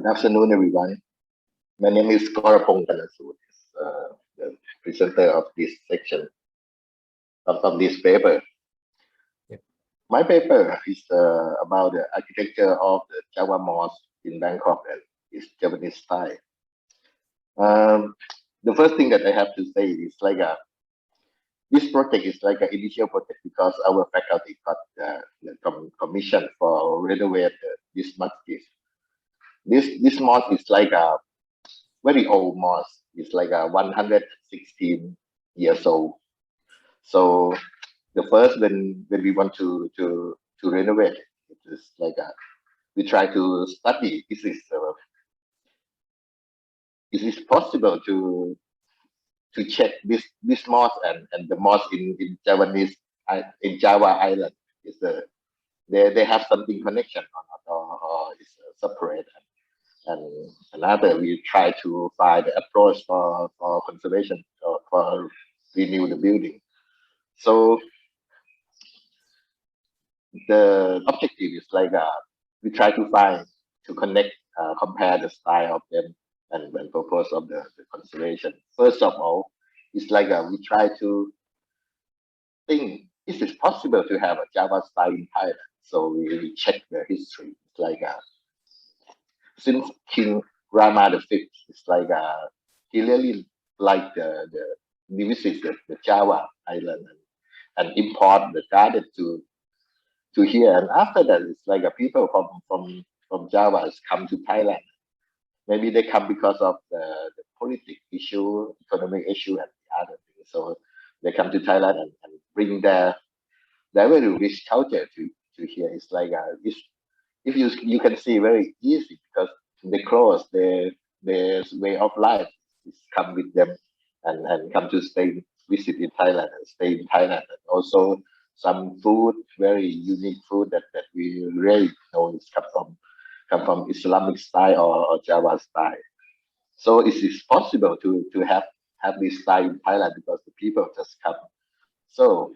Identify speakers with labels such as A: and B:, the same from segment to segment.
A: Good afternoon, everyone. My name is Karapong, the presenter of this section of this paper.
B: Yep.
A: My paper is about the architecture of the Jawa Mosque in Bangkok and its Javanese style. The first thing that I have to say is this project is like an initial project because our faculty got the commission for renovate this mosque. This mosque is like a very old mosque. It's like a 116 years old. So the first when we want to renovate it is we try to study is this possible to check this mosque and the mosque in Javanese in Java Island is they have something connection or is separate. And another, we try to find the approach for conservation or for renew the building. So the objective is we try to find to connect, compare the style of them and purpose of the conservation. First of all, it's we try to think is it possible to have a Java style in Thailand? So we check the history. It's since King Rama the Fifth, it's he really liked the visit the Java island and import the garden to here. And after that, it's people from Java has come to Thailand. Maybe they come because of the political issue, economic issue, and the other things. So they come to Thailand and bring their very rich culture to here. It's it's, if you can see very easy because the clothes, their way of life is come with them and come to stay visit in Thailand and stay in Thailand. And also some food, very unique food that we really know is come from Islamic style or Java style. So it is possible to have this style in Thailand because the people just come. So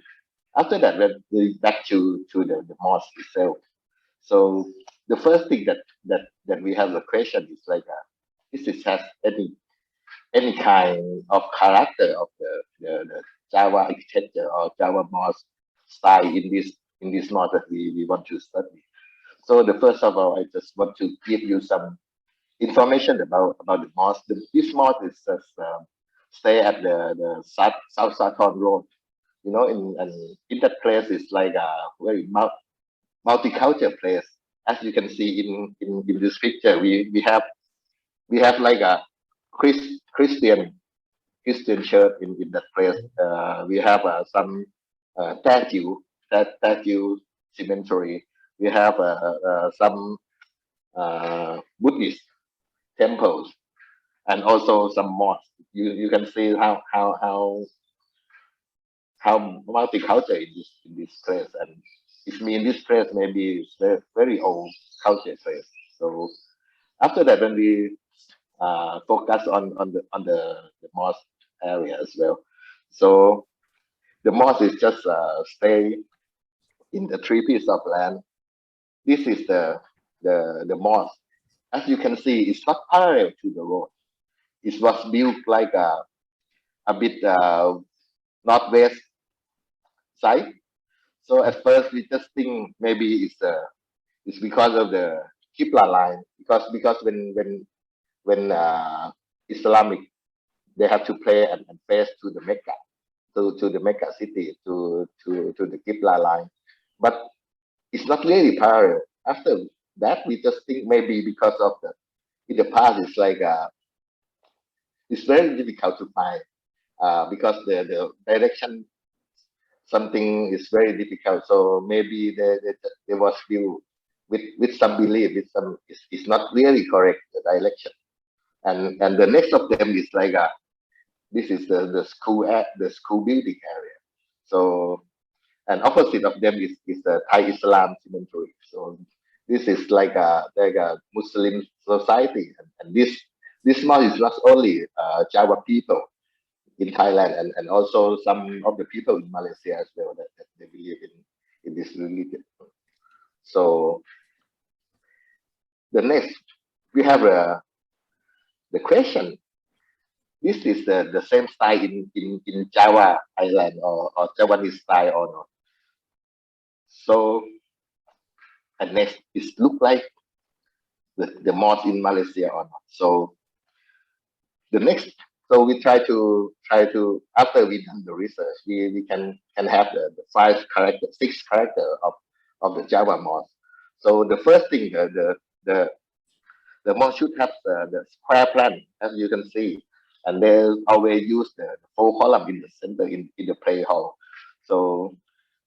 A: after that, when we back to the mosque itself. So the first thing that we have the question is is it has any kind of character of the Java architecture or Java mosque style in this mosque that we want to study. So the first of all, I just want to give you some information about the mosque. This mosque is just stay at the South Sathon Road. You know, in that place is a very multicultural place. As you can see in this picture, we have Christian church in that place. We have some statue cemetery. We have some Buddhist temples and also some mosques. You can see how multicultural in this place, and it means this place maybe is very old culture place. So after that, when we focus on the mosque area as well, so the mosque is just stay in the three pieces of land. This is the mosque. As you can see, it's not parallel to the road. It was built a bit northwest side. So at first we just think maybe it's because of the Qibla line because when Islamic they have to play and face to the Mecca to the Mecca city to the Qibla line, but it's not really parallel. After that, we just think maybe because of the in the past it's it's very difficult to find because the direction something is very difficult. So maybe there was view with some belief, with some it's not really correct the direction. And the next of them is this is the school the school building area. So and opposite of them is the Thai Islam cemetery. So this is like a Muslim society, and this mosque is not only Java people in Thailand and also some of the people in Malaysia as well that they believe in this religion. So the next we have the question. This is the same style in Java Island or Javanese style or not. So, and next is look like the mosque in Malaysia or not. So the next, so we try to after we done the research, we can have the six character of the Java mosque. So the first thing, the mosque should have the square plan, as you can see, and they always use the four column in the center in the prayer hall. So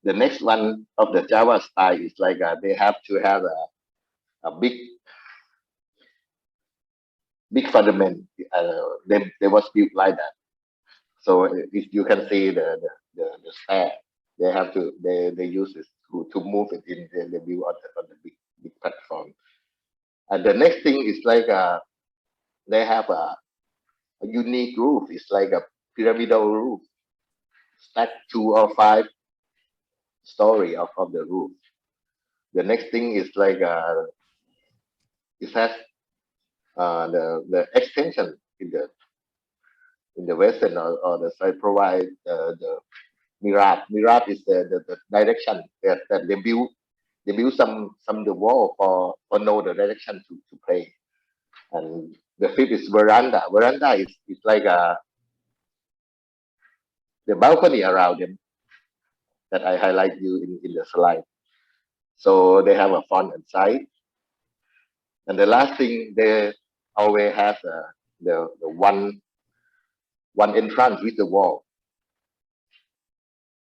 A: the next one of the Java style is like they have to have a big fundament. They was built like that. So if you can see the stair, they have to they use this to move it in the view on the big platform. And the next thing is like they have a unique roof. It's like a pyramidal roof, stacked 2 or 5 story of the roof. The next thing is like it has the extension in the western or the side provide the mirab. Mirab is the direction that they build some the wall for know the direction to play. And the fifth is veranda. Veranda is like the balcony around them that I highlight you in the slide. So they have a front and side. And the last thing they always have the one entrance with the wall.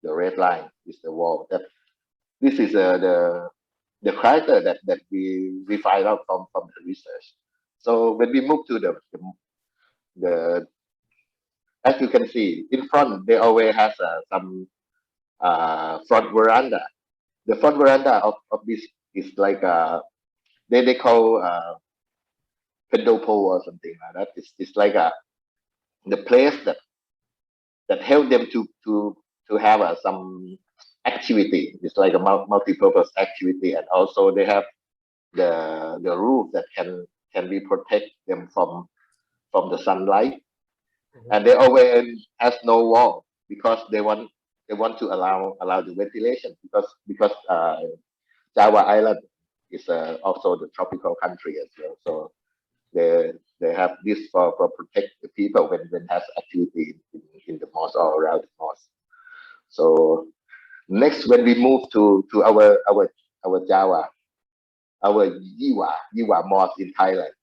A: The red line is the wall. That this is the character that we find out from the research. So when we move to the as you can see in front, they always has some front veranda. The front veranda of this is like they call pedopole or something like that. It's like the place that help them to have some activity. It's like a multi-purpose activity, and also they have the roof that can be protect them from the sunlight. And they always has no wall because they want to allow the ventilation because Java Island is also the tropical country as well. So they have this for protect the people when has activity in the mosque or around the mosque. So next, when we move to our Java, our Yawa mosque in Thailand,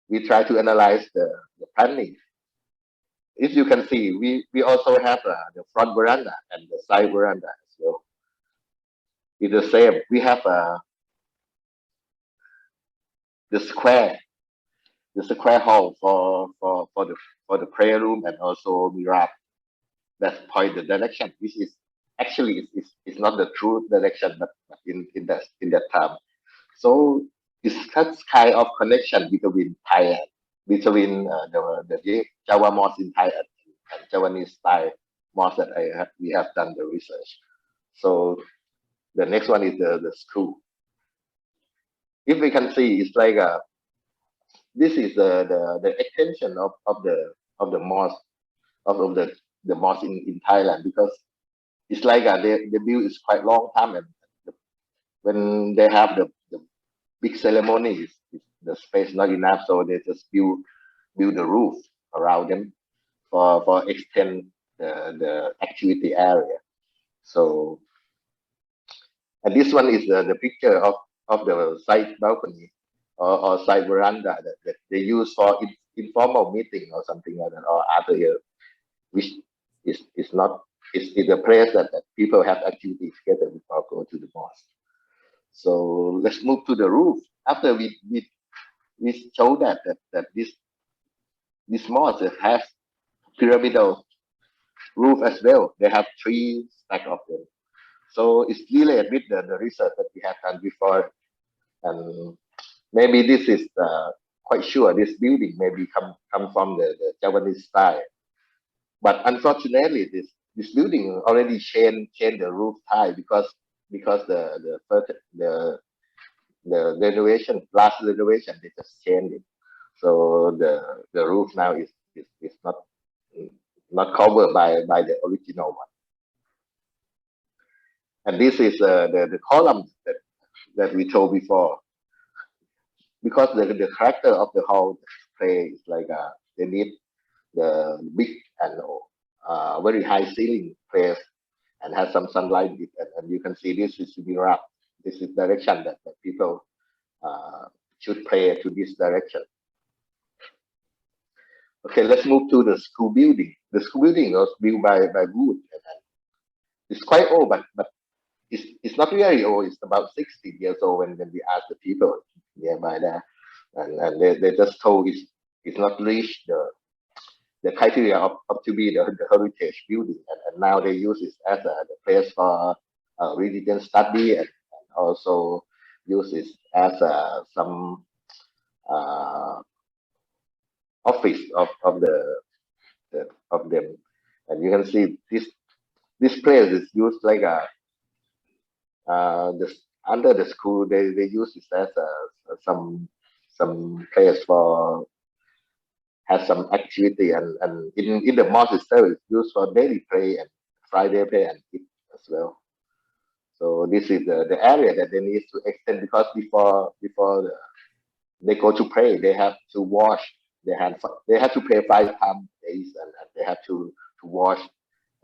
A: we try to analyze the planning. If you can see, we also have the front veranda and the side veranda as well. It's the same. We have the square the square hall for the prayer room and also mirab that point the direction, which is actually is not the true direction, but in that time. So it's kind of connection between the Java mosque in Thailand and Javanese style mosque that we have done the research. So the next one is the school. If we can see, it's like this is the extension of the mosque of the mosque in Thailand, because it's like the build is quite long time, and when they have the big ceremonies, the space not enough, so they just build the roof around them for extend the activity area. So, and this one is the picture of the side balcony or side veranda that they use for informal meeting or something like that, or other which is not is a place that people have activities together before go to the mosque. So let's move to the roof. After we show that this mosque has pyramidal roof as well. They have 3 stack of them. So it's related with the research that we have done before, and maybe this is quite sure this building maybe come from the Javanese style. But unfortunately, this building already changed the roof type because the the renovation, last renovation, they just changed it. So the roof now is not covered by the original one. And this is the column that we told before, because the character of the whole play is like they need the big and very high ceiling place and has some sunlight, and you can see this is mirab. This is direction that people uh, should play to this direction. Okay, let's move to the school building. The school building was built by wood, and it's quite old, but it's not really old. It's about 60 years old when we asked the people nearby there, and they just told it's not reached the criteria of to be the heritage building, and now they use it as the place for religion study, and also use it as some uh, office of them. And you can see this place is used like a this under the school. They use it as some place for has some activity, and in the mosque itself it's used for daily pray and Friday pray and it as well. So this is the area that they need to extend, because before they go to pray, they have to wash. They have to pray 5 times days, and they have to wash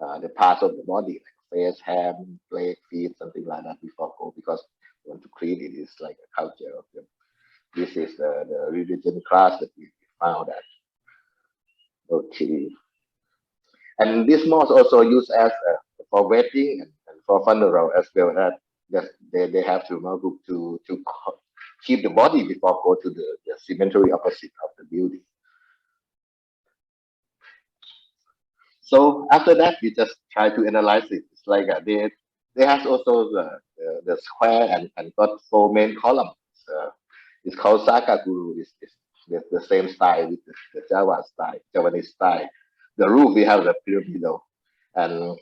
A: the parts of the body like face, hand, leg, feet, something like that before go, because they want to clean it. It's like a culture of them. This is the religion class that we found that. Okay. And this mosque also used as for wedding and for funeral as well. That they have to keep the body before go to the cemetery opposite of the building. So after that, we just try to analyze it. It's like they have also the square and got 4 main columns. It's called Saka Guru. It's the same style with the Java style, Javanese style. The roof we have the pyramidal, and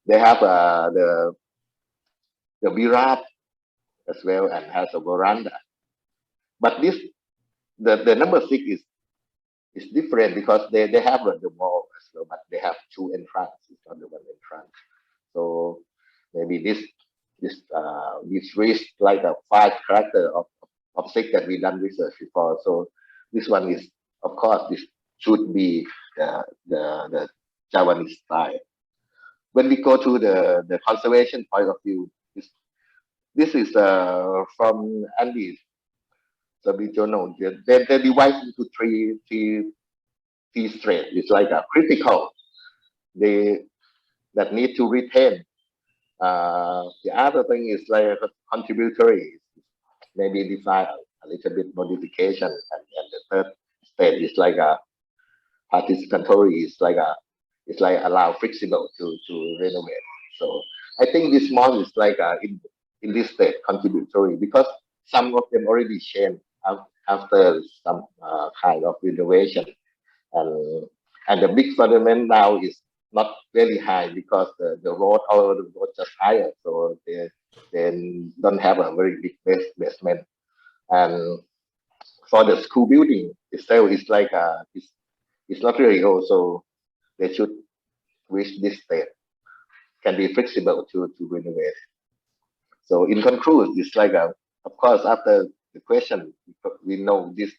A: they have the Virat as well, and has a veranda. But the number 6 is different, because they have the wall as well, but they have 2 entrances. It's not the one entrance. So maybe this reads like a 5 character of 6 that we done research before. So this one is, of course, this should be the Javanese style. When we go to the conservation point of view, this is from Andy Sabitono. They divide into three straits. It's like a critical. They that need to retain. The other thing is like a contributory, maybe design a little bit modification, and the third stage is like a participatory. It's like allow flexible to renovate. So I think this model is like in this state contributory, because some of them already changed after some kind of renovation, and the big fundament now is not very high, because the road or the road just higher, so they don't have a very big basement. And for the school building itself, it's like it's not really old, so they should reach this state, can be flexible to renovate. So in conclusion, it's like of course after the question, we know this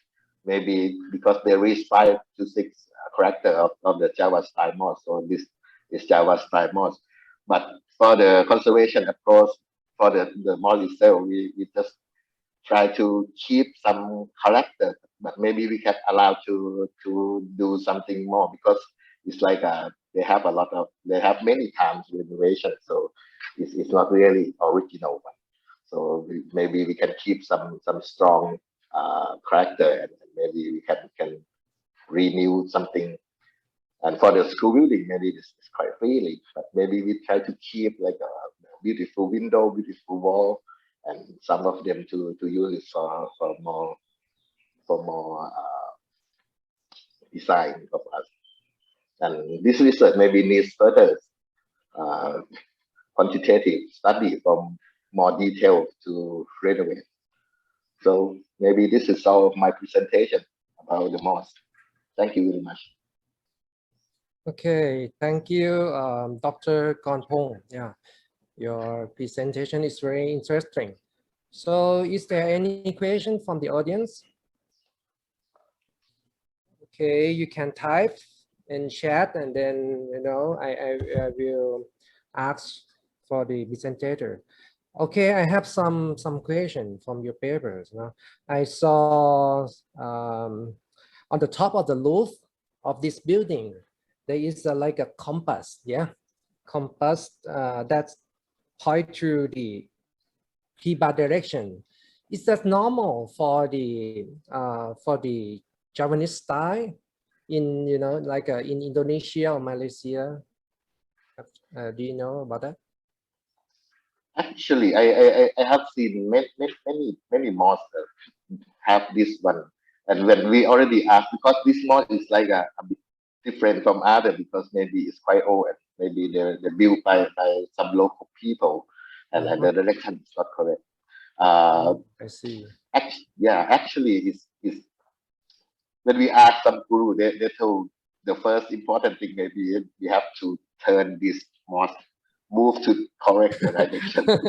A: maybe because there is 5 to 6 character of the Java style mosque, so this is Java style mosque. But for the conservation approach, for the mosque itself, we just try to keep some character, but maybe we can allow to do something more, because it's like they have many times renovation, so it's not really original one. So maybe we can keep some strong character, and maybe we can renew something. And for the school building, maybe this is quite freely, but maybe we try to keep like a beautiful window, beautiful wall, and some of them to use it for more design of us. And this research maybe needs further uh, quantitative study from more detail to renovate. So maybe this is all of my presentation about the mosque. Thank you very much.
B: Okay, thank you, Dr. Karapong. Yeah, your presentation is very interesting. So is there any question from the audience? Okay, you can type in chat, and then I will ask for the presenter. Okay, I have some question from your papers. I saw on the top of the roof of this building there is like a compass. Yeah, compass that point to the Qibla direction. Is that normal for the Javanese style in like in Indonesia or Malaysia? Do you know about that?
A: Actually, I have seen many mosques have this one, and when we already asked, because this mosque is like a bit different from other, because maybe it's quite old and maybe they're built by some local people, and the direction is not correct.
B: I see.
A: Actually, is when we ask some guru, they told the first important thing maybe we have to turn this mosque, move to correct the direction. That's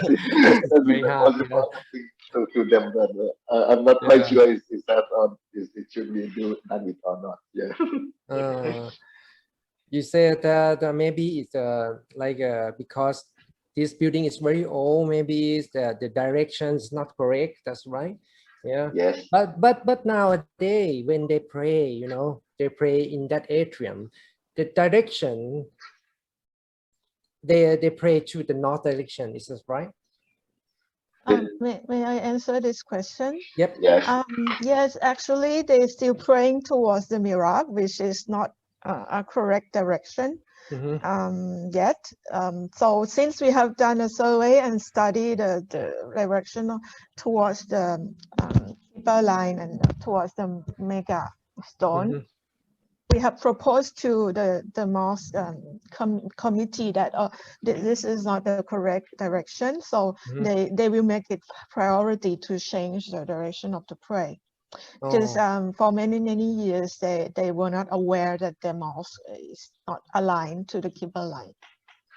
A: the most important thing to them. But I'm not quite sure is that on it should be done it or not. Yeah.
B: You said that maybe it's like because this building is very old, maybe it's the direction is not correct. That's right. Yeah.
A: Yes.
B: But nowadays when they pray, they pray in that atrium, the direction they pray to the north direction. Is this right?
C: May I answer this question?
B: Yep.
A: Yes.
C: Yes, actually, they're still praying towards the mirage, which is not a correct direction yet. So since we have done a survey and studied the direction towards the Qibla line and towards the mega stone, we have proposed to the mosque committee that this is not the correct direction, so they will make it priority to change the direction of the prayer. Because for many years they were not aware that the mosque is not aligned to the Qibla line.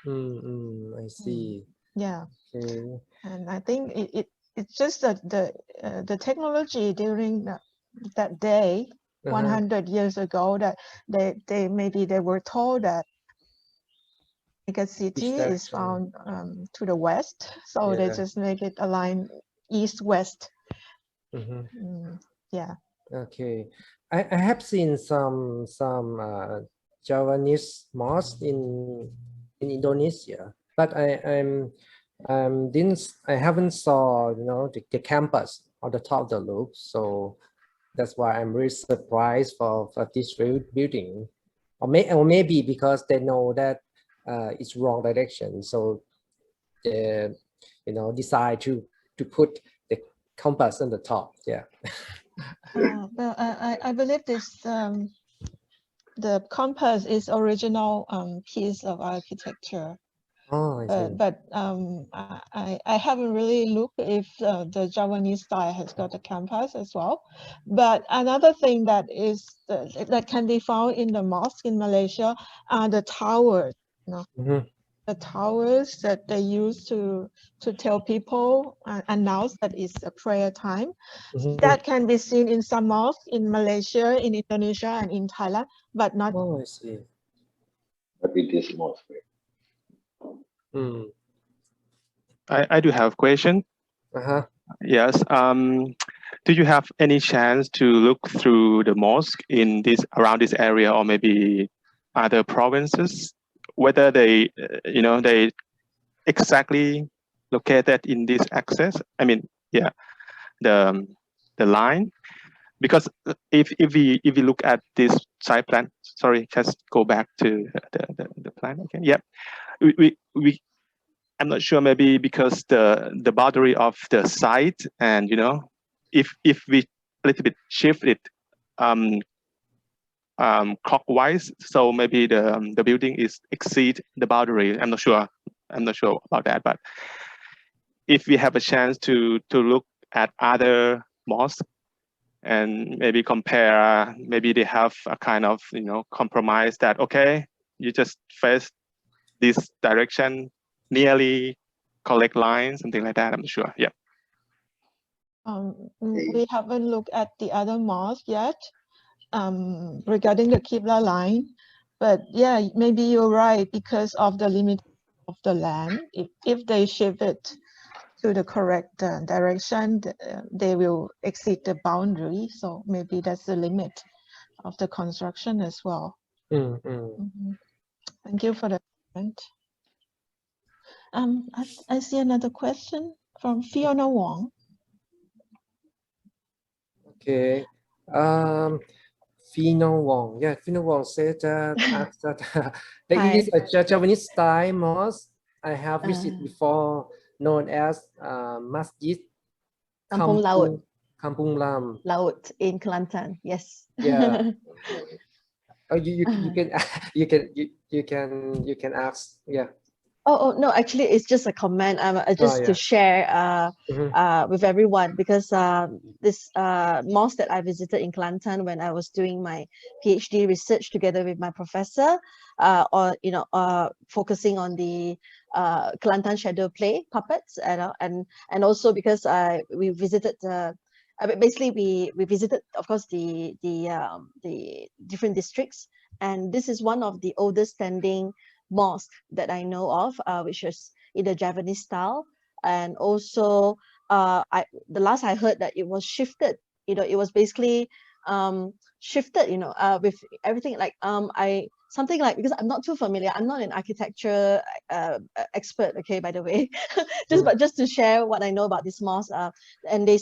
B: I see.
C: Yeah.
B: Okay.
C: And I think it's just that the technology during that day, 100 years ago, that they were told that a city is found to the west, so they just make it align east-west. Yeah.
B: Okay, I have seen some Javanese mosques in Indonesia, but I haven't saw the campus on the top of the roof, so that's why I'm really surprised for this building, or maybe because they know that it's wrong direction, so they decide to put the compass on the top. Yeah.
C: Well, I believe this the compass is original piece of architecture.
B: Oh, I see.
C: But I haven't really looked if the Javanese style has got a compass as well. But another thing that is that can be found in the mosque in Malaysia are the towers. The towers that they use to tell people, announce that it's a prayer time. That can be seen in some mosques in Malaysia, in Indonesia, and in Thailand, but not.
B: Oh, I see.
A: But it is mosque.
D: I do have a question. Yes. Do you have any chance to look through the mosque in around this area, or maybe other provinces, whether they they exactly located in this axis? I mean, yeah, the line. Because if we look at this side plan, sorry, just go back to the plan again. Yeah, we I'm not sure, maybe because the boundary of the site, and if we a little bit shift it clockwise, so maybe the building is exceed the boundary. I'm not sure about that, but if we have a chance to look at other mosques and maybe compare, maybe they have a kind of, you know, compromise that, okay, you just face this direction, nearly collect lines, something like that. I'm not sure. Yeah.
C: We haven't looked at the other mosque yet regarding the Qibla line, but yeah, maybe you're right because of the limit of the land. If they shift it to the correct direction, they will exceed the boundary. So maybe that's the limit of the construction as well. Thank you for the comment. I see another question from Fiona Wong.
B: Okay. Fiona Wong. Yeah, Fiona Wong said that it is a Javanese style mosque I have visited before, known as Masjid
E: Kampung Laut.
B: Kampung Lam.
E: Laut in Kelantan. Yes.
B: Yeah. Oh, you can ask. Yeah.
E: Oh no, actually it's just a comment just to share with everyone, because this mosque that I visited in Kelantan when I was doing my PhD research together with my professor, focusing on the Kelantan shadow play puppets, and also because we visited basically we visited, of course, the different districts, and this is one of the oldest standing mosque that I know of, which is in the Javanese style. And also the last I heard that it was shifted, it was basically shifted, with everything like something like, because I'm not too familiar, I'm not an architecture expert, okay, by the way, just to share what I know about this mosque, and they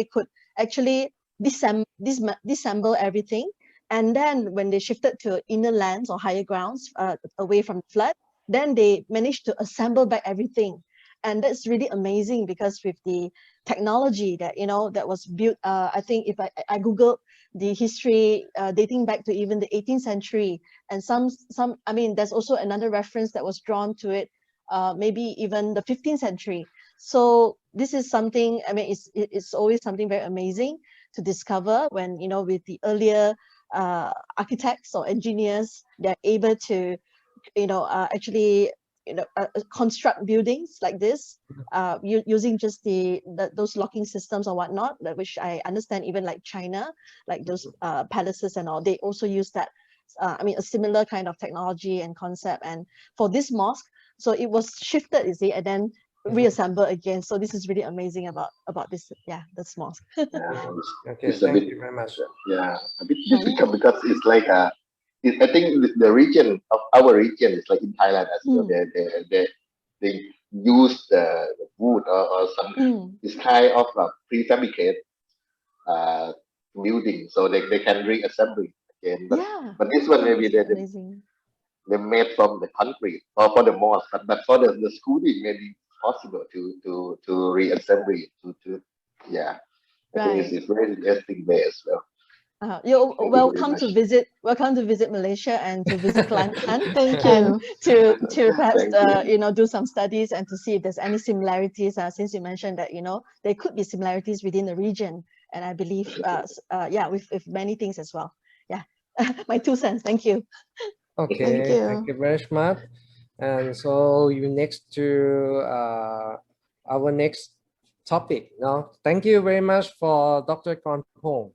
E: could actually disassemble everything. And then when they shifted to inner lands or higher grounds, away from flood, then they managed to assemble back everything. And that's really amazing, because with the technology that, that was built, I think if I Googled the history dating back to even the 18th century, and I mean, there's also another reference that was drawn to it, maybe even the 15th century. So this is something, I mean, it's always something very amazing to discover when, with the earlier architects or engineers, they're able to, actually, construct buildings like this, using just those locking systems or whatnot, which I understand even like China, like those palaces and all, they also use that. I mean, a similar kind of technology and concept. And for this mosque, so it was shifted, you see, and then reassembled again. So this is really amazing about this, this mosque.
B: Okay, thank you very much.
A: Yeah, a bit difficult because it's like I think the region of our region is like in Thailand as well. They use the wood or some this kind of prefabricate building, so they can reassemble it again. But this one maybe they made from the concrete or for the mosque, but for the schooling maybe possible to reassemble it I think it's very interesting there as well.
E: You're welcome to visit Malaysia and to visit Kelantan.
C: Thank you.
E: To perhaps do some studies and to see if there's any similarities, since you mentioned that there could be similarities within the region, and I believe with many things as well. My 2 cents. Thank you.
B: Okay, thank you very much. And so you next to our next topic. Now, thank you very much for Dr. Karapong.